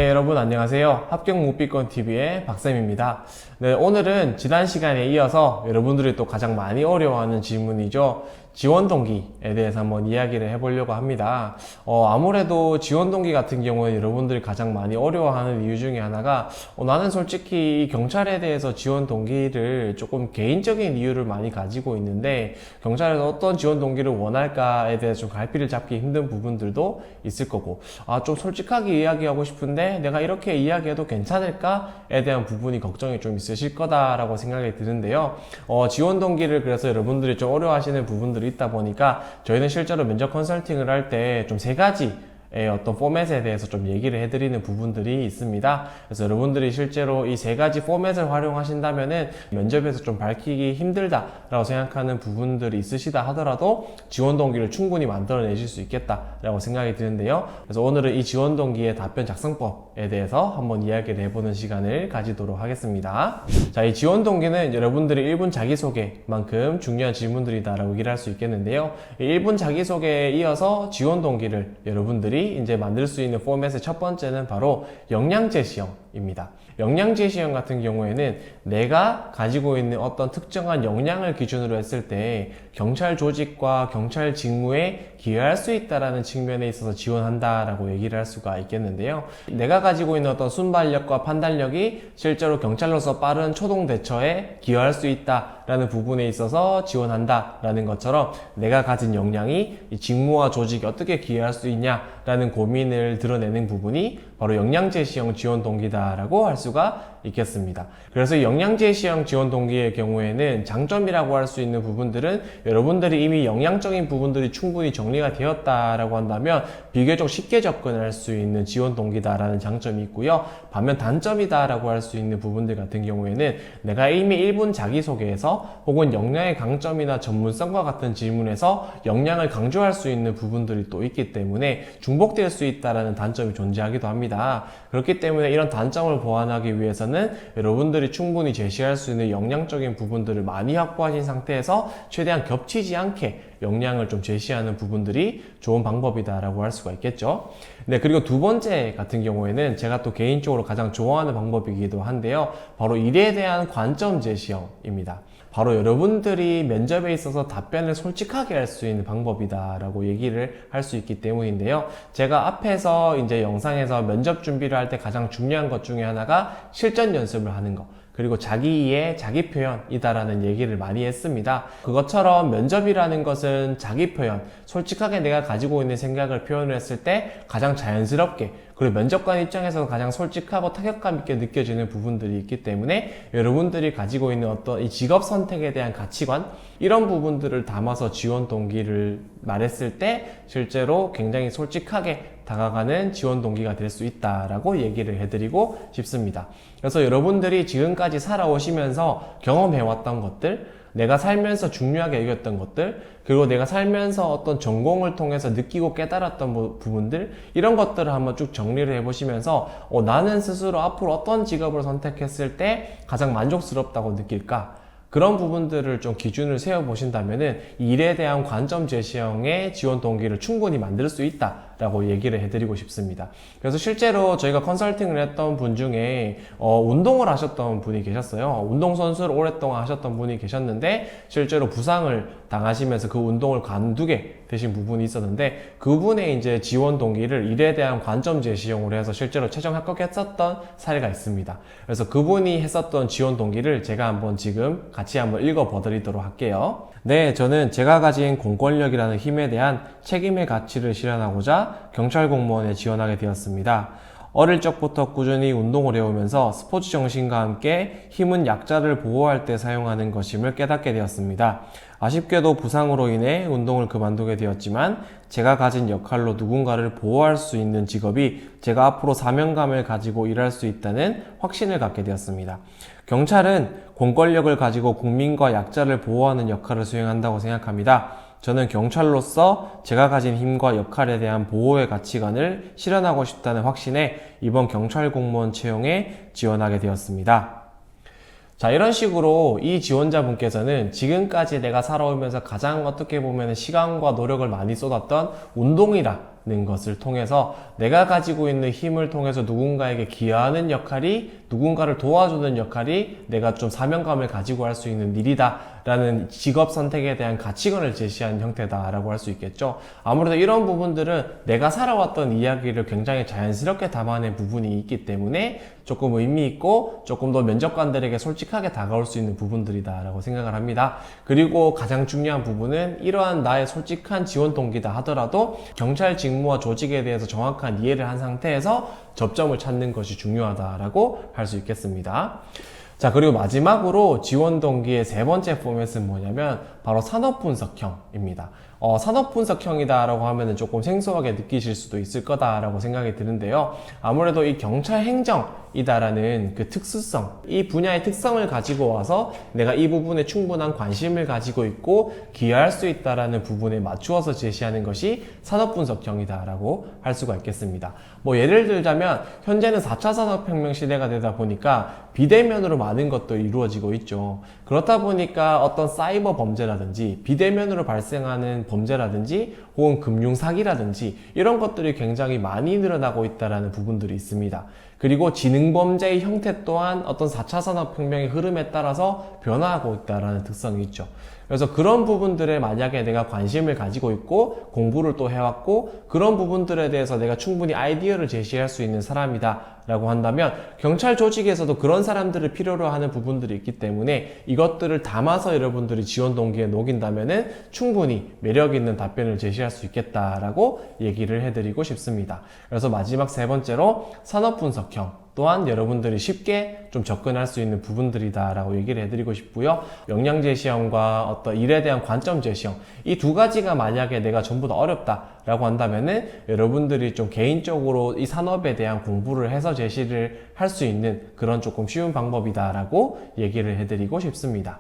네, 여러분 안녕하세요. 합격못비건TV의 박쌤입니다. 네, 오늘은 지난 시간에 이어서 여러분들이 또 가장 많이 어려워하는 질문이죠. 지원 동기에 대해서 한번 이야기를 해보려고 합니다. 아무래도 지원 동기 같은 경우는 여러분들이 가장 많이 어려워하는 이유 중에 하나가 나는 솔직히 이 경찰에 대해서 지원 동기를 조금 개인적인 이유를 많이 가지고 있는데 경찰에서 어떤 지원 동기를 원할까에 대해서 좀 갈피를 잡기 힘든 부분들도 있을 거고 좀 솔직하게 이야기하고 싶은데 내가 이렇게 이야기해도 괜찮을까에 대한 부분이 걱정이 좀 있으실 거다라고 생각이 드는데요. 지원 동기를 그래서 여러분들이 좀 어려워하시는 부분들이 있다 보니까 저희는 실제로 면접 컨설팅을 할 때 좀 세 가지 어떤 포맷에 대해서 좀 얘기를 해드리는 부분들이 있습니다. 그래서 여러분들이 실제로 이 세 가지 포맷을 활용하신다면은 면접에서 좀 밝히기 힘들다라고 생각하는 부분들이 있으시다 하더라도 지원 동기를 충분히 만들어내실 수 있겠다라고 생각이 드는데요. 그래서 오늘은 이 지원 동기의 답변 작성법에 대해서 한번 이야기를 해보는 시간을 가지도록 하겠습니다. 자, 이 지원 동기는 여러분들이 1분 자기소개만큼 중요한 질문들이다라고 얘기를 할 수 있겠는데요. 1분 자기소개에 이어서 지원 동기를 여러분들이 이제 만들 수 있는 포맷의 첫 번째는 바로 역량 제시형입니다. 역량 제시형 같은 경우에는 내가 가지고 있는 어떤 특정한 역량을 기준으로 했을 때 경찰 조직과 경찰 직무에 기여할 수 있다라는 측면에 있어서 지원한다라고 얘기를 할 수가 있겠는데요. 내가 가지고 있는 어떤 순발력과 판단력이 실제로 경찰로서 빠른 초동 대처에 기여할 수 있다라는 부분에 있어서 지원한다라는 것처럼 내가 가진 역량이 이 직무와 조직에 어떻게 기여할 수 있냐라는 고민을 드러내는 부분이 바로 역량 제시형 지원 동기다라고 할 수가 있겠습니다. 그래서 이 역량 제시형 지원 동기의 경우에는 장점이라고 할 수 있는 부분들은 여러분들이 이미 역량적인 부분들이 충분히 정리가 되었다라고 한다면 비교적 쉽게 접근할 수 있는 지원 동기다라는 장점이 있고요. 반면 단점이다라고 할 수 있는 부분들 같은 경우에는 내가 이미 1분 자기소개에서 혹은 역량의 강점이나 전문성과 같은 질문에서 역량을 강조할 수 있는 부분들이 또 있기 때문에 중복될 수 있다라는 단점이 존재하기도 합니다. 그렇기 때문에 이런 단점을 보완하기 위해서는 여러분들이 충분히 제시할 수 있는 역량적인 부분들을 많이 확보하신 상태에서 최대한 겹치지 않게 역량을 좀 제시하는 부분들이 좋은 방법이다라고 할 수가 있겠죠. 네, 그리고 두 번째 같은 경우에는 제가 또 개인적으로 가장 좋아하는 방법이기도 한데요. 바로 일에 대한 관점 제시형입니다. 바로 여러분들이 면접에 있어서 답변을 솔직하게 할 수 있는 방법이다라고 얘기를 할 수 있기 때문인데요. 제가 앞에서 이제 영상에서 면접 준비를 할 때 가장 중요한 것 중에 하나가 실전 연습을 하는 거. 그리고 자기 이해, 자기 표현이다라는 얘기를 많이 했습니다. 그것처럼 면접이라는 것은 자기 표현, 솔직하게 내가 가지고 있는 생각을 표현을 했을 때 가장 자연스럽게 그리고 면접관 입장에서 가장 솔직하고 타격감 있게 느껴지는 부분들이 있기 때문에 여러분들이 가지고 있는 어떤 이 직업 선택에 대한 가치관 이런 부분들을 담아서 지원 동기를 말했을 때 실제로 굉장히 솔직하게 다가가는 지원 동기가 될 수 있다라고 얘기를 해드리고 싶습니다. 그래서 여러분들이 지금까지 살아오시면서 경험해왔던 것들, 내가 살면서 중요하게 여겼던 것들, 그리고 내가 살면서 어떤 전공을 통해서 느끼고 깨달았던 부분들, 이런 것들을 한번 쭉 정리를 해보시면서 나는 스스로 앞으로 어떤 직업을 선택했을 때 가장 만족스럽다고 느낄까? 그런 부분들을 좀 기준을 세워보신다면은 일에 대한 관점 제시형의 지원 동기를 충분히 만들 수 있다라고 얘기를 해드리고 싶습니다. 그래서 실제로 저희가 컨설팅을 했던 분 중에 운동을 하셨던 분이 계셨어요. 운동선수를 오랫동안 하셨던 분이 계셨는데 실제로 부상을 당하시면서 그 운동을 관두게 되신 부분이 있었는데 그분의 이제 지원 동기를 일에 대한 관점 제시형으로 해서 실제로 최종 합격했었던 사례가 있습니다. 그래서 그분이 했었던 지원 동기를 제가 한번 지금 같이 한번 읽어보도록 할게요. 네, 저는 제가 가진 공권력이라는 힘에 대한 책임의 가치를 실현하고자 경찰 공무원에 지원하게 되었습니다. 어릴 적부터 꾸준히 운동을 해오면서 스포츠 정신과 함께 힘은 약자를 보호할 때 사용하는 것임을 깨닫게 되었습니다. 아쉽게도 부상으로 인해 운동을 그만두게 되었지만 제가 가진 역할로 누군가를 보호할 수 있는 직업이 제가 앞으로 사명감을 가지고 일할 수 있다는 확신을 갖게 되었습니다. 경찰은 공권력을 가지고 국민과 약자를 보호하는 역할을 수행한다고 생각합니다. 저는 경찰로서 제가 가진 힘과 역할에 대한 보호의 가치관을 실현하고 싶다는 확신에 이번 경찰 공무원 채용에 지원하게 되었습니다. 자, 이런 식으로 이 지원자분께서는 지금까지 내가 살아오면서 가장 어떻게 보면 시간과 노력을 많이 쏟았던 운동이라 것을 통해서 내가 가지고 있는 힘을 통해서 누군가에게 기여하는 역할이, 누군가를 도와주는 역할이 내가 좀 사명감을 가지고 할 수 있는 일이다 라는 직업 선택에 대한 가치관을 제시하는 형태다라고 할 수 있겠죠. 아무래도 이런 부분들은 내가 살아왔던 이야기를 굉장히 자연스럽게 담아낸 부분이 있기 때문에 조금 의미 있고 조금 더 면접관들에게 솔직하게 다가올 수 있는 부분들이다 라고 생각을 합니다. 그리고 가장 중요한 부분은 이러한 나의 솔직한 지원 동기다 하더라도 경찰 직무와 조직에 대해서 정확한 이해를 한 상태에서 접점을 찾는 것이 중요하다라고 할 수 있겠습니다. 자, 그리고 마지막으로 지원 동기의 세 번째 포맷은 뭐냐면 바로 산업분석형입니다. 산업분석형이다라고 하면은 조금 생소하게 느끼실 수도 있을 거다라고 생각이 드는데요. 아무래도 이 경찰 행정이다라는 그 특수성, 이 분야의 특성을 가지고 와서 내가 이 부분에 충분한 관심을 가지고 있고 기여할 수 있다라는 부분에 맞추어서 제시하는 것이 산업분석형이다라고 할 수가 있겠습니다. 뭐 예를 들자면 현재는 4차 산업혁명 시대가 되다 보니까 비대면으로 많은 것들이 이루어지고 있죠. 그렇다 보니까 어떤 사이버 범죄라든지 비대면으로 발생하는 범죄라든지 혹은 금융사기라든지 이런 것들이 굉장히 많이 늘어나고 있다는 부분들이 있습니다. 그리고 지능범죄의 형태 또한 어떤 4차 산업혁명의 흐름에 따라서 변화하고 있다는 특성이 있죠. 그래서 그런 부분들에 만약에 내가 관심을 가지고 있고 공부를 또 해왔고 그런 부분들에 대해서 내가 충분히 아이디어를 제시할 수 있는 사람이다 라고 한다면 경찰 조직에서도 그런 사람들을 필요로 하는 부분들이 있기 때문에 이것들을 담아서 여러분들이 지원 동기에 녹인다면은 충분히 매력 있는 답변을 제시할 수 있겠다라고 얘기를 해드리고 싶습니다. 그래서 마지막 세 번째로 산업분석형 또한 여러분들이 쉽게 좀 접근할 수 있는 부분들이다 라고 얘기를 해드리고 싶고요. 역량 제시형과 어떤 일에 대한 관점 제시형 이 두 가지가 만약에 내가 전부 다 어렵다 라고 한다면은 여러분들이 좀 개인적으로 이 산업에 대한 공부를 해서 제시를 할 수 있는 그런 조금 쉬운 방법이다 라고 얘기를 해드리고 싶습니다.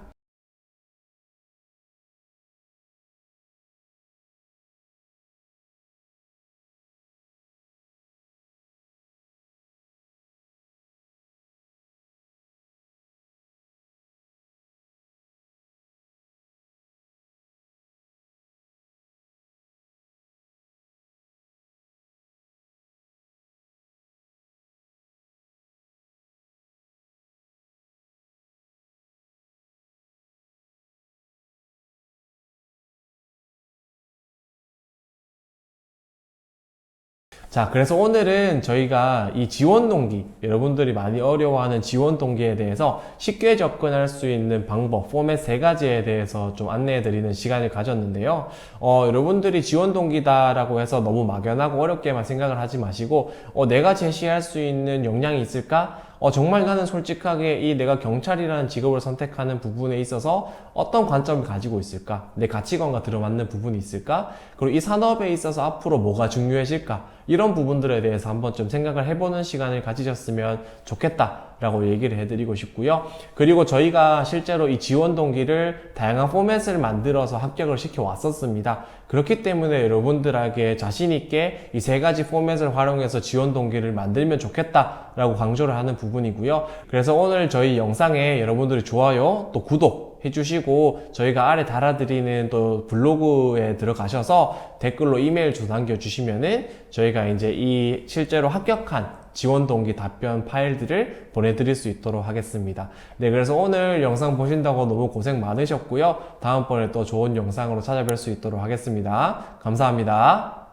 자, 그래서 오늘은 저희가 이 지원 동기, 여러분들이 많이 어려워하는 지원 동기에 대해서 쉽게 접근할 수 있는 방법, 포맷 세 가지에 대해서 좀 안내해 드리는 시간을 가졌는데요. 여러분들이 지원 동기다라고 해서 너무 막연하고 어렵게만 생각을 하지 마시고, 내가 제시할 수 있는 역량이 있을까? 정말 나는 솔직하게 이 내가 경찰이라는 직업을 선택하는 부분에 있어서 어떤 관점을 가지고 있을까? 내 가치관과 들어맞는 부분이 있을까? 그리고 이 산업에 있어서 앞으로 뭐가 중요해질까? 이런 부분들에 대해서 한번 좀 생각을 해보는 시간을 가지셨으면 좋겠다라고 얘기를 해드리고 싶고요. 그리고 저희가 실제로 이 지원 동기를 다양한 포맷을 만들어서 합격을 시켜 왔었습니다. 그렇기 때문에 여러분들에게 자신 있게 이 세 가지 포맷을 활용해서 지원 동기를 만들면 좋겠다라고 강조를 하는 부분이고요. 그래서 오늘 저희 영상에 여러분들이 좋아요, 또 구독 해주시고 저희가 아래 달아드리는 또 블로그에 들어가셔서 댓글로 이메일 주 남겨주시면은 저희가 이제 이 실제로 합격한 지원 동기 답변 파일들을 보내드릴 수 있도록 하겠습니다. 네, 그래서 오늘 영상 보신다고 너무 고생 많으셨고요. 다음번에 또 좋은 영상으로 찾아뵐 수 있도록 하겠습니다. 감사합니다.